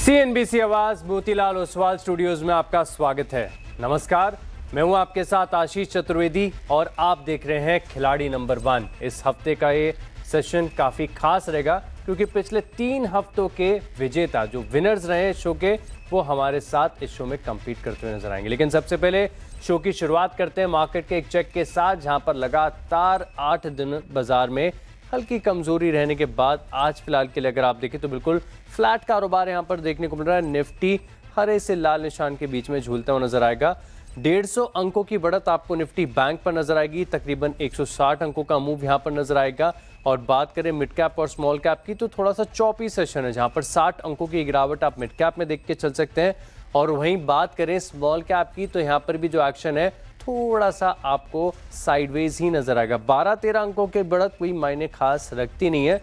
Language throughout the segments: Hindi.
CNBC आवाज मोतीलाल ओसवाल स्टूडियोज में आपका स्वागत है। नमस्कार, मैं हूं आपके साथ आशीष चतुर्वेदी और आप देख रहे हैं खिलाड़ी नंबर 1। इस हफ्ते का ये सेशन काफी खास रहेगा क्योंकि पिछले 3 हफ्तों के विजेता जो विनर्स रहे शो के वो हमारे साथ इस शो में compete करते हुए नजर आएंगे। लेकिन सबसे पहले शो की शुरुआत करते हैं मार्केट के एक चेक के साथ, जहां पर लगातार 8 दिन बाजार में हल्की कमजोरी रहने के बाद आज फिलहाल के लिए अगर आप देखें तो बिल्कुल फ्लैट कारोबार यहां पर देखने को मिल रहा है। निफ्टी हरे से लाल निशान के बीच में झूलता हुआ नजर आएगा। 150 अंकों की बढ़त आपको निफ्टी बैंक पर नजर आएगी। तकरीबन 160 अंकों का मूव यहां पर नजर आएगा। और बात करें मिड कैप और स्मॉल कैप की तो थोड़ा सा चौपी सेशन है, जहां पर 60 अंकों की गिरावट आप मिड कैप में देख के चल सकते हैं। और वहीं बात करें स्मॉल कैप की तो यहां पर भी जो एक्शन है थोड़ा सा आपको साइडवेज ही नजर आएगा। 12-13 अंकों के बढ़त कोई मायने खास रखती नहीं है,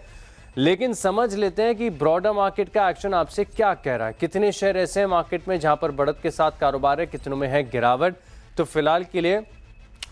लेकिन समझ लेते हैं कि ब्रॉडर मार्केट का एक्शन आपसे क्या कह रहा है। कितने शेयर ऐसे हैं मार्केट में जहां पर बढ़त के साथ कारोबार है, कितनों में है गिरावट। तो फिलहाल के लिए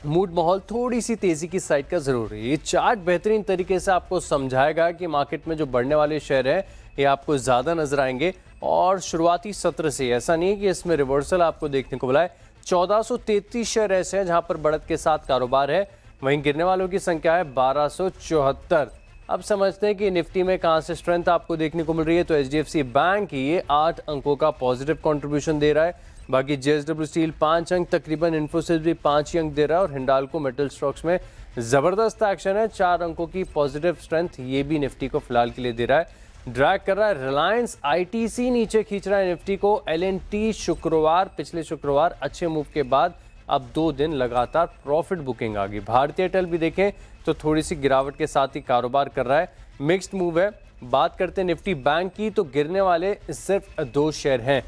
मूड माहौल थोड़ी सी तेजी की साइड का जरूर है। ये चार्ट बेहतरीन तरीके से आपको समझाएगा कि मार्केट में जो बढ़ने वाले शेयर है ये आपको ज्यादा नजर आएंगे। और शुरुआती सत्र से ऐसा नहीं है कि इसमें रिवर्सल आपको देखने को मिला है। 1433 शेयर ऐसे हैं जहां पर बढ़त के साथ कारोबार है। वहीं गिरने वालों की संख्या है 1274। अब समझते हैं कि निफ्टी में कहां से स्ट्रेंथ आपको देखने को मिल रही है। तो एचडीएफसी बैंक ये 8 अंकों का पॉजिटिव कंट्रीब्यूशन दे रहा है। बाकी जेएसडब्ल्यू स्टील 5 अंक, तकरीबन इन्फोसिस भी 5 ही अंक दे रहा है। और हिंडाल्को मेटल स्टॉक्स में जबरदस्त एक्शन है, 4 अंकों की पॉजिटिव स्ट्रेंथ ये भी निफ्टी को फिलहाल के लिए दे रहा है। ड्रैग कर रहा है रिलायंस, आईटीसी नीचे खींच रहा है निफ्टी को। एलएनटी शुक्रवार, पिछले शुक्रवार अच्छे मूव के बाद अब 2 दिन लगातार प्रॉफिट बुकिंग आ गई। भारतीय एयरटेल भी देखें तो थोड़ी सी गिरावट के साथ ही कारोबार कर रहा है, मिक्स्ड मूव है। बात करते हैं निफ्टी बैंक की तो गिरने वाले सिर्फ 2 शेयर हैं,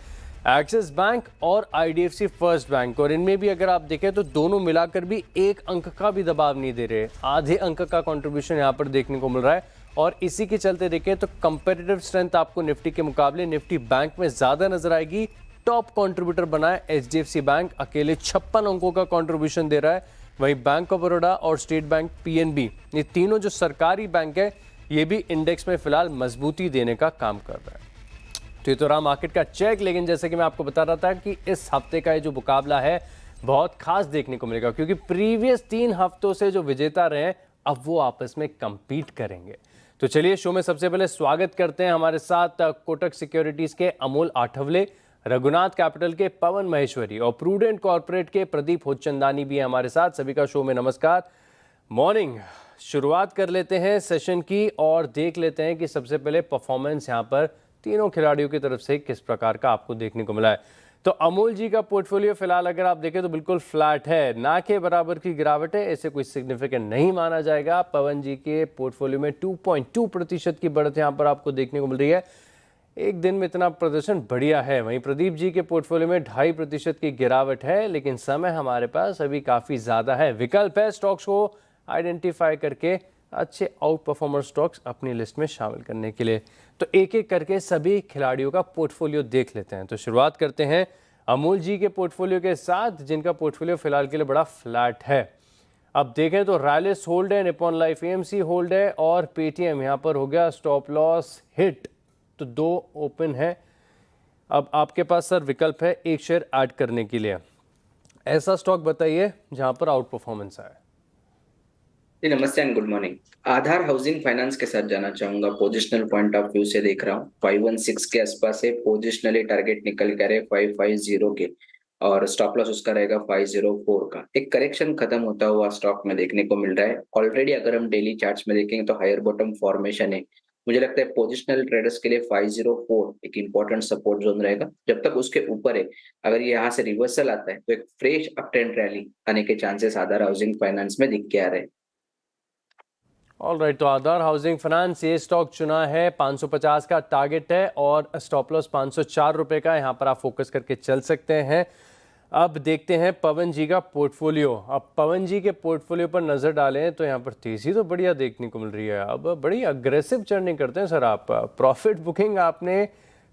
एक्सिस बैंक और आईडीएफसी फर्स्ट बैंक। और इनमें भी अगर आप देखें तो दोनों मिलाकर भी 1 अंक का भी दबाव नहीं दे रहे, आधे अंक का कंट्रीब्यूशन यहां पर देखने को मिल रहा है। और इसी के चलते देखें तो कंपेटिटिव स्ट्रेंथ आपको निफ्टी के मुकाबले निफ्टी बैंक में ज्यादा नजर आएगी। टॉप कंट्रीब्यूटर बना है एचडीएफसी बैंक, अकेले 56 अंकों का कंट्रीब्यूशन दे रहा है। वहीं बैंक ऑफ बड़ौदा और स्टेट बैंक पीएनबी, ये तीनों जो सरकारी बैंक है ये भी इंडेक्स में फिलहाल मजबूती देने का काम कर रहा है। तो ये तो रहा मार्केट का चेक। लेकिन जैसे कि मैं आपको बता रहा था कि इस हफ्ते का ये जो मुकाबला है बहुत खास देखने को मिलेगा, क्योंकि प्रीवियस 3 हफ्तों से जो विजेता रहे हैं अब वो आपस में कंपीट करेंगे। तो चलिए शो में सबसे पहले स्वागत करते हैं हमारे साथ कोटक सिक्योरिटीज के अमोल आठवले, रघुनाथ कैपिटल के पवन महेश्वरी और प्रूडेंट कॉर्पोरेट के प्रदीप होचंदानी भी है हमारे साथ। सभी का शो में नमस्कार, मॉर्निंग। शुरुआत कर लेते हैं सेशन की और देख लेते हैं कि सबसे पहले परफॉर्मेंस यहाँ पर तीनों खिलाड़ियों की तरफ से किस प्रकार का आपको देखने को मिला है। तो अमोल जी का पोर्टफोलियो फिलहाल अगर आप देखें तो बिल्कुल फ्लैट है, ना के बराबर की गिरावट है, ऐसे कोई सिग्निफिकेंट नहीं माना जाएगा। पवन जी के पोर्टफोलियो में 2.2% की बढ़त यहाँ पर आपको देखने को मिल रही है। एक दिन में इतना प्रदर्शन बढ़िया है। वहीं प्रदीप जी के पोर्टफोलियो में 2.5% की गिरावट है, लेकिन समय हमारे पास अभी काफ़ी ज़्यादा है। विकल्प है स्टॉक्स को आइडेंटिफाई करके अच्छे आउट परफॉर्मर स्टॉक्स अपनी लिस्ट में शामिल करने के लिए। तो एक एक करके सभी खिलाड़ियों का पोर्टफोलियो देख लेते हैं। तो शुरुआत करते हैं अमोल जी के पोर्टफोलियो के साथ, जिनका पोर्टफोलियो फिलहाल के लिए बड़ा फ्लैट है। अब देखें तो रैलिस होल्ड है, निप्पॉन लाइफ एएमसी होल्ड है और पेटीएम यहाँ पर हो गया स्टॉप लॉस हिट, तो 2 ओपन है। अब आपके पास सर विकल्प है 1 शेयर ऐड करने के लिए। ऐसा स्टॉक बताइए जहां पर आउट परफॉर्मेंस आए। जी नमस्ते and good morning. Aadhaar housing finance के साथ जाना चाहूंगा। पोजिशनल पॉइंट ऑफ व्यू से देख रहा हूँ 516 के आसपास है। पोजिशनली टारगेट निकल कर 550 के और स्टॉप लॉस उसका रहेगा 504 का। एक करेक्शन खत्म होता हुआ स्टॉक में देखने को मिल रहा है। ऑलरेडी अगर हम डेली चार्ट्स में देखेंगे तो हायर बॉटम फॉर्मेशन है। मुझे लगता है पोजिशनल ट्रेडर्स के लिए 504 एक इंपॉर्टेंट सपोर्ट जोन रहेगा। जब तक उसके ऊपर है, अगर यहाँ से रिवर्सल आता है तो एक फ्रेश अप ट्रेंड रैली आने के चांसेस आधार हाउसिंग फाइनेंस में दिख के आ रहे हैं। ऑलराइट, तो आधार हाउसिंग फाइनेंस ये स्टॉक चुना है, 550 का टारगेट है और स्टॉप लॉस 504 रुपए का। यहाँ पर आप फोकस करके चल सकते हैं। अब देखते हैं पवन जी का पोर्टफोलियो। अब पवन जी के पोर्टफोलियो पर नजर डालें तो यहाँ पर तेजी तो बढ़िया देखने को मिल रही है। अब बड़ी अग्रेसिव चर्निंग करते हैं सर आप। प्रॉफिट बुकिंग आपने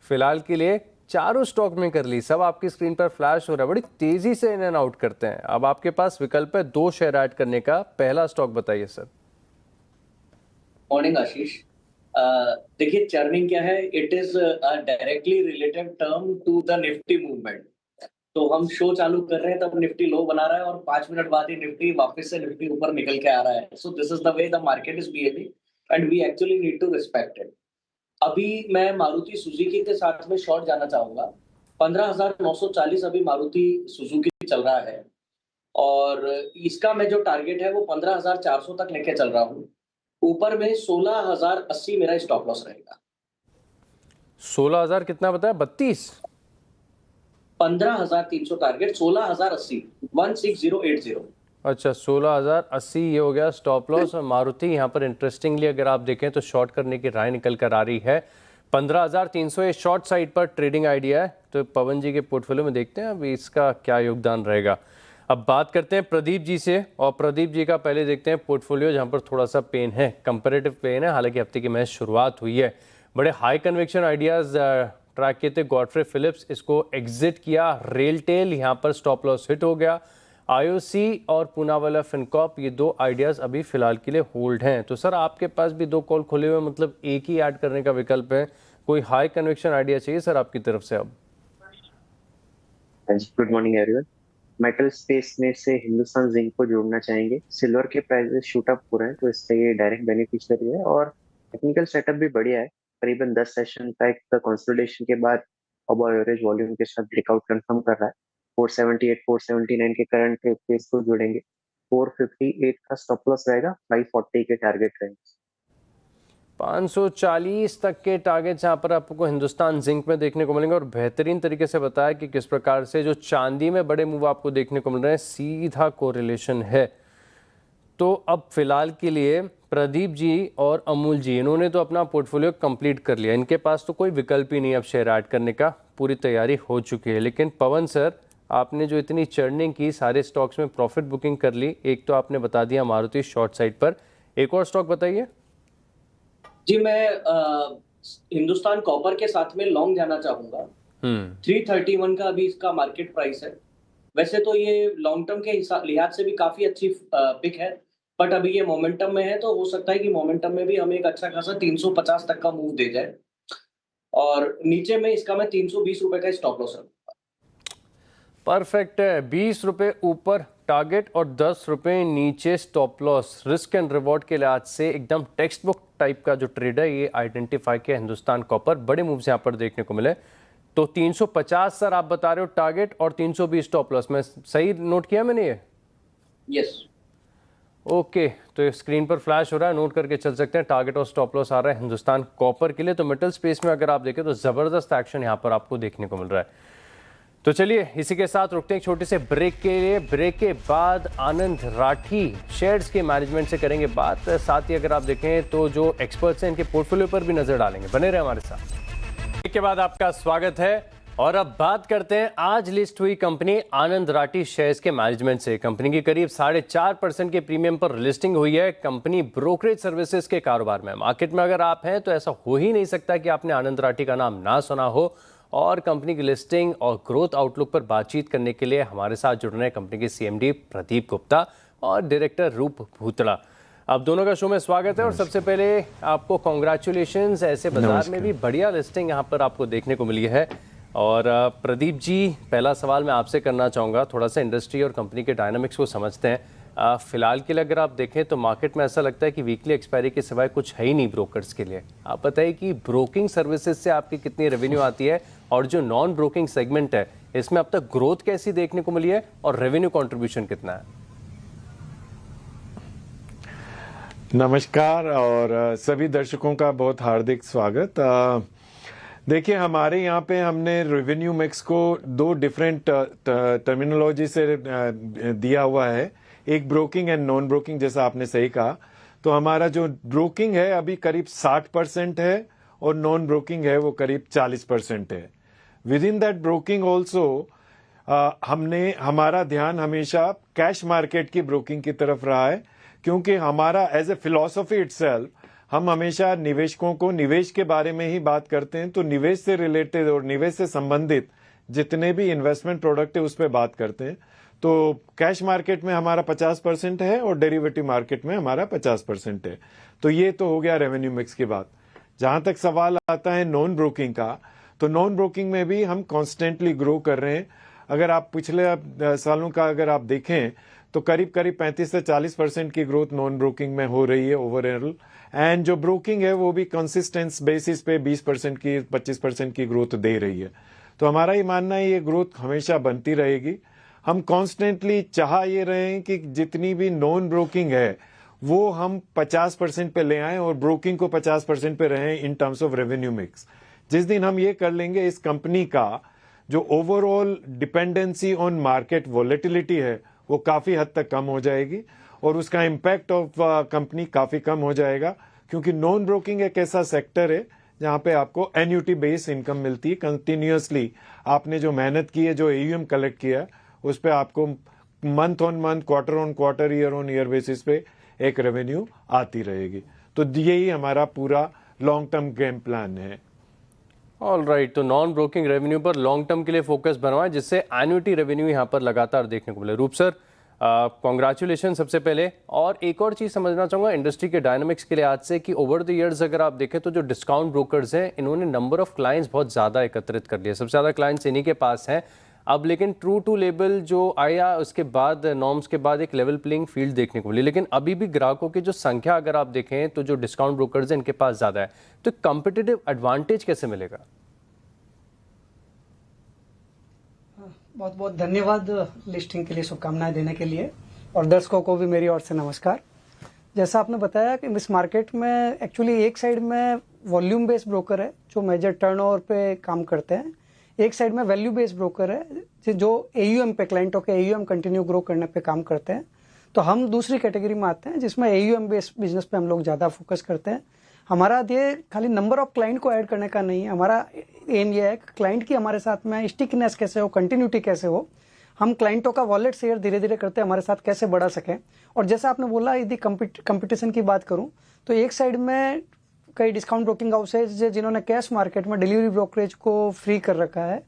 फिलहाल के लिए चारों स्टॉक में कर ली, सब आपकी स्क्रीन पर फ्लैश हो रहा है। बड़ी तेजी से इन एंड आउट करते हैं। अब आपके पास विकल्प है 2 शेयर ऐड करने का। पहला स्टॉक बताइए सर। मॉर्निंग आशीष। देखिए चर्निंग क्या है, it is directly related term to the Nifty movement. तो हम शो चालू कर रहे हैं तब निफ्टी लो बना रहा है और 5 मिनट बाद ही निफ्टी वापस से निफ्टी ऊपर निकल के आ रहा है। So this is the way the market is behaving and we actually need to respect it. अभी मैं मारुति सुजुकी के साथ में शॉर्ट जाना चाहूंगा। 15,940 अभी मारुति सुजुकी चल रहा है और इसका मैं जो टारगेट है वो 15,400 तक लेके चल रहा हूँ। ऊपर में 16,080 मेरा स्टॉप लॉस रहेगा। 16,000 कितना बताया? 32? 15,300 टारगेट, 16,080, 16080। अच्छा, 16,080 ये हो गया स्टॉप लॉस। और मारुति यहाँ पर इंटरेस्टिंगली अगर आप देखें तो शॉर्ट करने की राय निकल कर आ रही है 15,300। ये शॉर्ट साइड पर ट्रेडिंग आइडिया है। तो पवन जी के पोर्टफोलियो में देखते हैं अभी इसका क्या योगदान रहेगा। अब बात करते हैं प्रदीप जी से, और प्रदीप जी का पहले देखते हैं पोर्टफोलियो जहाँ पर थोड़ा सा पेन है, कंपेरेटिव पेन है। हालांकि हफ्ते की मैच शुरुआत हुई है, बड़े हाई कन्विक्शन आइडियाज ट्रैक किए थे। गॉडफ्रे फिलिप्स इसको एग्जिट किया। रेलटेल यहाँ पर स्टॉप लॉस हिट हो गया। आईओसी और पूनावाला फिनकॉर्प ये दो आइडियाज अभी फिलहाल के लिए होल्ड हैं। तो सर आपके पास भी दो कॉल खुले हुए, मतलब एक ही ऐड करने का विकल्प है। कोई हाई कन्विक्शन आइडिया चाहिए सर आपकी तरफ से अब? Good morning everyone. Metal space में से हिंदुस्तान जिंक को जोड़ना चाहेंगे। सिल्वर के प्राइसेस शूट अप हो रहे हैं तो इससे ये डायरेक्ट बेनिफिशियरी है और टेक्निकल सेटअप भी बढ़िया है। करीबन 10 सेशन का एक कंसोलिडेशन के बाद अब एवरेज वॉल्यूम के साथ ब्रेकआउट कंफर्म कर रहा है। 478 479 के करंट फेस को जोड़ेंगे। 458 का स्टॉप लॉस रहेगा, 540 के टारगेट रहेंगे। 540 तक के टारगेट्स यहाँ पर आपको हिंदुस्तान जिंक में देखने को मिलेंगे। और बेहतरीन तरीके से बताया कि किस प्रकार से जो चांदी में बड़े मूव आपको देखने को मिल रहे हैं, सीधा कोरिलेशन है। तो अब फिलहाल के लिए प्रदीप जी और अमूल जी इन्होंने तो अपना पोर्टफोलियो कंप्लीट कर लिया, इनके पास तो कोई विकल्प ही नहीं अब शेयर ऐड करने का, पूरी तैयारी हो चुकी है। लेकिन पवन सर, आपने जो इतनी चर्निंग की, सारे स्टॉक्स में प्रॉफिट बुकिंग कर ली, एक तो आपने बता दिया मारुति शॉर्ट साइड पर, एक और स्टॉक बताइए। जी मैं हिंदुस्तान कॉपर के साथ में लॉन्ग जाना चाहूंगा। 331 का अभी इसका मार्केट प्राइस है। वैसे तो ये लॉन्ग टर्म के लिहाज से भी काफी अच्छी पिक है, बट अभी ये मोमेंटम में है तो हो सकता है कि मोमेंटम में भी हमें एक अच्छा खासा 350 तक का मूव दे जाए। और नीचे में इसका मैं 320 रुपए का स्टॉप लॉस रखूंगा। परफेक्ट है, 20 रुपए ऊपर टारगेट और 10 रुपए नीचे stop loss. Risk and reward के लिहाज से एकदम टेक्स्ट बुक टाइप का जो ट्रेड है ये आइडेंटिफाई किया हिंदुस्तान कॉपर। बड़े मूव्स यहाँ पर देखने को मिले। तो 350 सर आप बता रहे हो टारगेट और 320 स्टॉप लॉस, मैं सही नोट किया मैंने ये? यस। ओके, तो स्क्रीन पर फ्लैश हो रहा है, नोट करके चल सकते हैं। टारगेट और स्टॉप लॉस आ रहा है हिंदुस्तान कॉपर के लिए। तो मेटल स्पेस में अगर आप देखें तो जबरदस्त एक्शन यहाँ पर आपको देखने को मिल रहा है। तो चलिए इसी के साथ रुकते हैं एक छोटे से ब्रेक के लिए। ब्रेक के बाद आनंद राठी शेयर्स के मैनेजमेंट से करेंगे बात। साथ ही अगर आप देखें तो जो एक्सपर्ट्स हैं इनके पोर्टफोलियो पर भी नजर डालेंगे। बने रहे हमारे साथ। ब्रेक के बाद आपका स्वागत है और अब बात करते हैं आज लिस्ट हुई कंपनी आनंद राठी शेयर्स के मैनेजमेंट से। कंपनी की करीब 4.5% के प्रीमियम पर लिस्टिंग हुई है। कंपनी ब्रोकरेज सर्विसेज के कारोबार में। मार्केट में अगर आप हैं तो ऐसा हो ही नहीं सकता कि आपने आनंद राठी का नाम ना सुना हो। और कंपनी की लिस्टिंग और ग्रोथ आउटलुक पर बातचीत करने के लिए हमारे साथ जुड़ रहे हैं कंपनी के सीएमडी प्रदीप गुप्ता और डायरेक्टर रूप भूतड़ा। आप दोनों का शो में स्वागत है। और सबसे पहले आपको कॉन्ग्रेचुलेशंस, ऐसे बाजार में भी बढ़िया लिस्टिंग यहाँ पर आपको देखने को मिली है। और प्रदीप जी, पहला सवाल मैं आपसे करना चाहूँगा, थोड़ा सा इंडस्ट्री और कंपनी के डायनामिक्स को समझते हैं। फिलहाल के लिए अगर आप देखें तो मार्केट में ऐसा लगता है कि वीकली एक्सपायरी के सिवाय कुछ है ही नहीं ब्रोकर्स के लिए। आप बताइए कि ब्रोकिंग सर्विसेज से आपकी कितनी रेवेन्यू आती है और जो नॉन ब्रोकिंग सेगमेंट है इसमें अब तक ग्रोथ कैसी देखने को मिली है और रेवेन्यू कंट्रीब्यूशन कितना है? नमस्कार और सभी दर्शकों का बहुत हार्दिक स्वागत। देखिए, हमारे यहाँ पे हमने रेवेन्यू मिक्स को दो डिफरेंट टर्मिनोलॉजी से दिया हुआ है, एक ब्रोकिंग एंड नॉन ब्रोकिंग, जैसा आपने सही कहा। तो हमारा जो ब्रोकिंग है अभी करीब 60% है और नॉन ब्रोकिंग है वो करीब 40% है। With in that broking also हमारा ध्यान हमेशा कैश मार्केट की ब्रोकिंग की तरफ रहा है, क्योंकि हमारा एज ए फिलॉसफी इटसेल्फ हम हमेशा निवेशकों को निवेश के बारे में ही बात करते हैं। तो निवेश से रिलेटेड और निवेश से संबंधित जितने भी इन्वेस्टमेंट प्रोडक्ट है उस पर बात करते हैं। तो कैश मार्केट में हमारा 50% है और डेरिवेटिव मार्केट में हमारा 50% है। तो ये तो हो गया रेवेन्यू मिक्स की बात। जहां तक सवाल आता है नॉन ब्रोकिंग का, तो नॉन ब्रोकिंग में भी हम कॉन्स्टेंटली ग्रो कर रहे हैं। अगर आप पिछले सालों का अगर आप देखें तो करीब करीब 35 से 40% की ग्रोथ नॉन ब्रोकिंग में हो रही है ओवरऑल, एंड जो ब्रोकिंग है वो भी कंसिस्टेंस बेसिस पे 20% की 25% की ग्रोथ दे रही है। तो हमारा ये मानना है ये ग्रोथ हमेशा बनती रहेगी। हम कॉन्स्टेंटली चाह ये रहे हैं कि जितनी भी नॉन ब्रोकिंग है वो हम 50% पे ले आएं और ब्रोकिंग को 50% पे रहें in terms of revenue mix. जिस दिन हम ये कर लेंगे, इस कंपनी का जो overall dependency on market volatility है वो काफी हद तक कम हो जाएगी और उसका इम्पैक्ट ऑफ कंपनी काफी कम हो जाएगा, क्योंकि नॉन ब्रोकिंग एक ऐसा सेक्टर है जहां पे आपको एन्यूटी बेस इनकम मिलती है। कंटिन्यूअसली आपने जो मेहनत की है, जो एयूएम कलेक्ट किया है, उस पे आपको month on month, quarter on quarter, year on year basis पे एक रेवेन्यू आती रहेगी। तो यही हमारा पूरा लॉन्ग टर्म गेम प्लान है। ऑल राइट, तो नॉन ब्रोकिंग रेवेन्यू पर लॉन्ग टर्म के लिए फोकस बनवाएं जिससे एन्युटी रेवेन्यू यहाँ पर लगातार देखने को मिले। रूप सर, कॉन्ग्रेचुलेशन सबसे पहले। और एक और चीज़ समझना चाहूँगा इंडस्ट्री के डायनामिक्स के लिहाज से कि ओवर द ईयर्स अगर आप देखें तो जो डिस्काउंट ब्रोकर्स हैं इन्होंने नंबर ऑफ क्लाइंट्स बहुत ज़्यादा एकत्रित कर लिया, सबसे ज़्यादा क्लाइंट्स इन्हीं के पास हैं अब। लेकिन ट्रू टू लेबल जो आया उसके बाद नॉर्म्स के बाद एक लेवल प्लेइंग फील्ड देखने को मिली, लेकिन अभी भी ग्राहकों की जो संख्या अगर आप देखें तो जो डिस्काउंट ब्रोकर्स हैं इनके पास ज़्यादा है, तो कॉम्पिटिटिव एडवांटेज कैसे मिलेगा? बहुत बहुत धन्यवाद लिस्टिंग के लिए शुभकामनाएं देने के लिए, और दर्शकों को भी मेरी ओर से नमस्कार। जैसा आपने बताया कि इस मार्केट में एक्चुअली एक साइड में वॉल्यूम बेस्ड ब्रोकर है जो मेजर टर्नओवर पे काम करते हैं, एक साइड में वैल्यू बेस्ड ब्रोकर है जो एयूएम पे, क्लाइंटों के एयूएम कंटिन्यू ग्रो करने पे काम करते हैं। तो हम दूसरी कैटेगरी में आते हैं जिसमें एयूएम बेस्ड बिजनेस पे हम लोग ज़्यादा फोकस करते हैं। हमारा ये खाली नंबर ऑफ क्लाइंट को ऐड करने का नहीं है, हमारा एम ये है कि क्लाइंट की हमारे साथ में स्टिकनेस कैसे हो, कंटिन्यूटी कैसे हो, हम क्लाइंटों का वॉलेट शेयर धीरे धीरे करते हमारे साथ कैसे बढ़ा सकें। और जैसा आपने बोला, यदि कंपटीशन की बात करूं तो एक साइड में कई डिस्काउंट ब्रोकिंग हाउसेज जिन्होंने कैश मार्केट में डिलीवरी ब्रोकरेज को फ्री कर रखा है,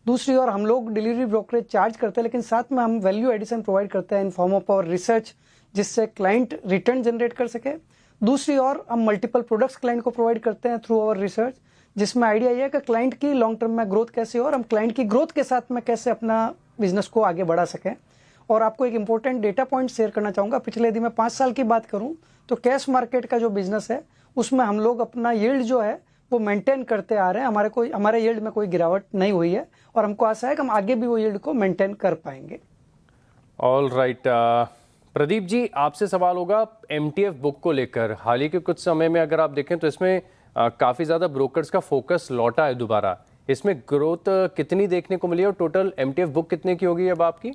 दूसरी ओर हम लोग डिलीवरी ब्रोकरेज चार्ज करते हैं, लेकिन साथ में हम वैल्यू एडिशन प्रोवाइड करते हैं in form of our research, जिससे क्लाइंट रिटर्न जनरेट कर सके। दूसरी ओर हम मल्टीपल प्रोडक्ट्स क्लाइंट को प्रोवाइड करते हैं थ्रू आवर रिसर्च, जिसमें आइडिया ये है कि क्लाइंट की लॉन्ग टर्म में ग्रोथ कैसे हो और हम क्लाइंट की ग्रोथ के साथ में कैसे अपना बिजनेस को आगे बढ़ा सकें। और आपको एक इंपॉर्टेंट डेटा पॉइंट शेयर करना चाहूँगा। पिछले यदि मैं 5 साल की बात करूँ तो कैश मार्केट का जो बिजनेस है उसमें हम लोग अपना यील्ड जो है वो मेंटेन करते आ रहे हैं। हमारे यील्ड में कोई गिरावट नहीं हुई है और हमको आशा है कि हम आगे भी वो यील्ड को मेंटेन कर पाएंगे। ऑल राइट, प्रदीप जी आपसे सवाल होगा एमटीएफ बुक को लेकर। हाल ही के कुछ समय में अगर आप देखें तो इसमें काफ़ी ज़्यादा ब्रोकर्स का फोकस लौटा है दोबारा। इसमें ग्रोथ कितनी देखने को मिली और टोटल एमटीएफ बुक कितने की होगी अब आपकी?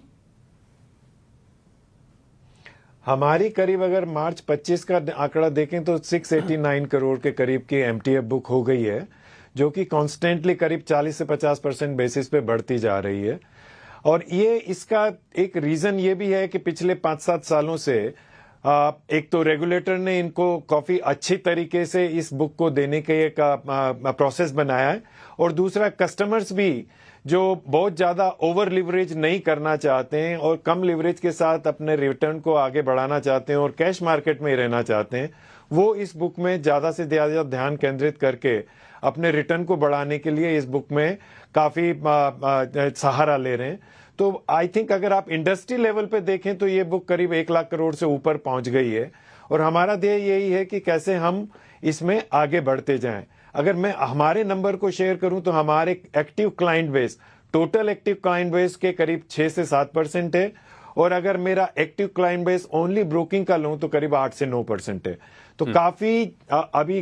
हमारी करीब अगर मार्च 25 का आंकड़ा देखें तो 689 करोड़ के करीब की एमटीएफ बुक हो गई है, जो कि कॉन्स्टेंटली करीब 40 से 50% बेसिस पे बढ़ती जा रही है। और ये इसका एक रीजन ये भी है कि पिछले 5-7 सालों से एक तो रेगुलेटर ने इनको काफी अच्छी तरीके से इस बुक को देने के एक प्रोसेस बनाया है, और दूसरा कस्टमर्स भी जो बहुत ज्यादा ओवर लिवरेज नहीं करना चाहते हैं और कम लिवरेज के साथ अपने रिटर्न को आगे बढ़ाना चाहते हैं और कैश मार्केट में ही रहना चाहते हैं, वो इस बुक में ज्यादा से ज्यादा ध्यान केंद्रित करके अपने रिटर्न को बढ़ाने के लिए इस बुक में काफी सहारा ले रहे हैं। तो आई थिंक अगर आप इंडस्ट्री लेवल पे देखें तो ये बुक करीब 1 लाख करोड़ से ऊपर पहुंच गई है, और हमारा ध्येय यही है कि कैसे हम इसमें आगे बढ़ते जाएं। अगर मैं हमारे नंबर को शेयर करूं तो हमारे active client base, total active client base के करीब 6 से 7% है, और अगर मेरा active client base only broking का लूं तो करीब 8 से 9% है। तो काफी अभी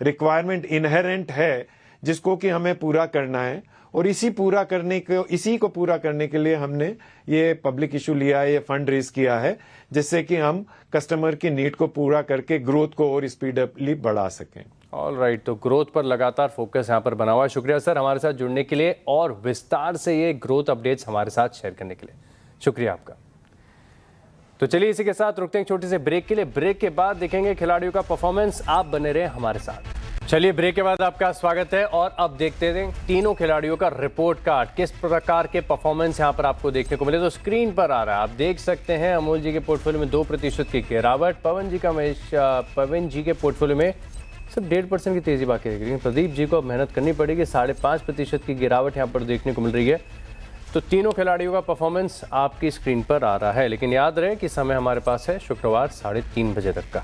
रिक्वायरमेंट इनहेरेंट है जिसको कि हमें पूरा करना है, और इसी को पूरा करने के लिए हमने ये पब्लिक इशू लिया है, ये फंड रेज किया है, जिससे कि हम कस्टमर की नीड को पूरा करके ग्रोथ को और स्पीडअपली बढ़ा सकें। ऑल राइट, तो ग्रोथ पर लगातार फोकस यहाँ पर बना हुआ है। शुक्रिया सर हमारे साथ जुड़ने के लिए और विस्तार से ये ग्रोथ अपडेट्स हमारे साथ शेयर करने के लिए, शुक्रिया आपका। तो चलिए इसी के साथ रुकते हैं छोटे से ब्रेक के लिए। ब्रेक के बाद देखेंगे खिलाड़ियों का परफॉर्मेंस। आप बने रहे हमारे साथ। चलिए ब्रेक के बाद आपका स्वागत है और अब देखते हैं तीनों खिलाड़ियों का रिपोर्ट कार्ड, किस प्रकार के परफॉर्मेंस यहां पर आपको देखने को मिले। तो स्क्रीन पर आ रहा है, आप देख सकते हैं अमूल जी के पोर्टफोलियो में 2% की गिरावट, पवन जी के पोर्टफोलियो में सिर्फ 1.5% की तेजी बाकी रह गई, लेकिन प्रदीप जी को अब मेहनत करनी पड़ेगी। 5.5% की गिरावट यहाँ पर देखने को मिल रही है। तो तीनों खिलाड़ियों का परफॉर्मेंस आपकी स्क्रीन पर आ रहा है, लेकिन याद रहे कि समय हमारे पास है शुक्रवार 3:30 बजे तक का।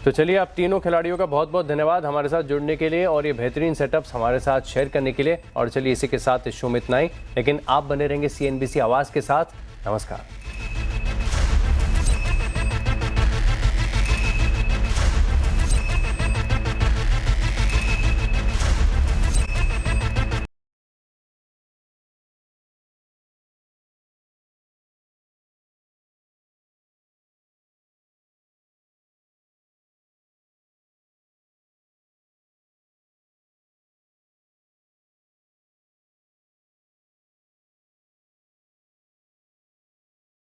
तो चलिए, आप तीनों खिलाड़ियों का बहुत बहुत धन्यवाद हमारे साथ जुड़ने के लिए और ये बेहतरीन सेटअप्स हमारे साथ शेयर करने के लिए। और चलिए, इसी के साथ इस शो में इतना ही, लेकिन आप बने रहेंगे CNBC आवाज़ के साथ। नमस्कार।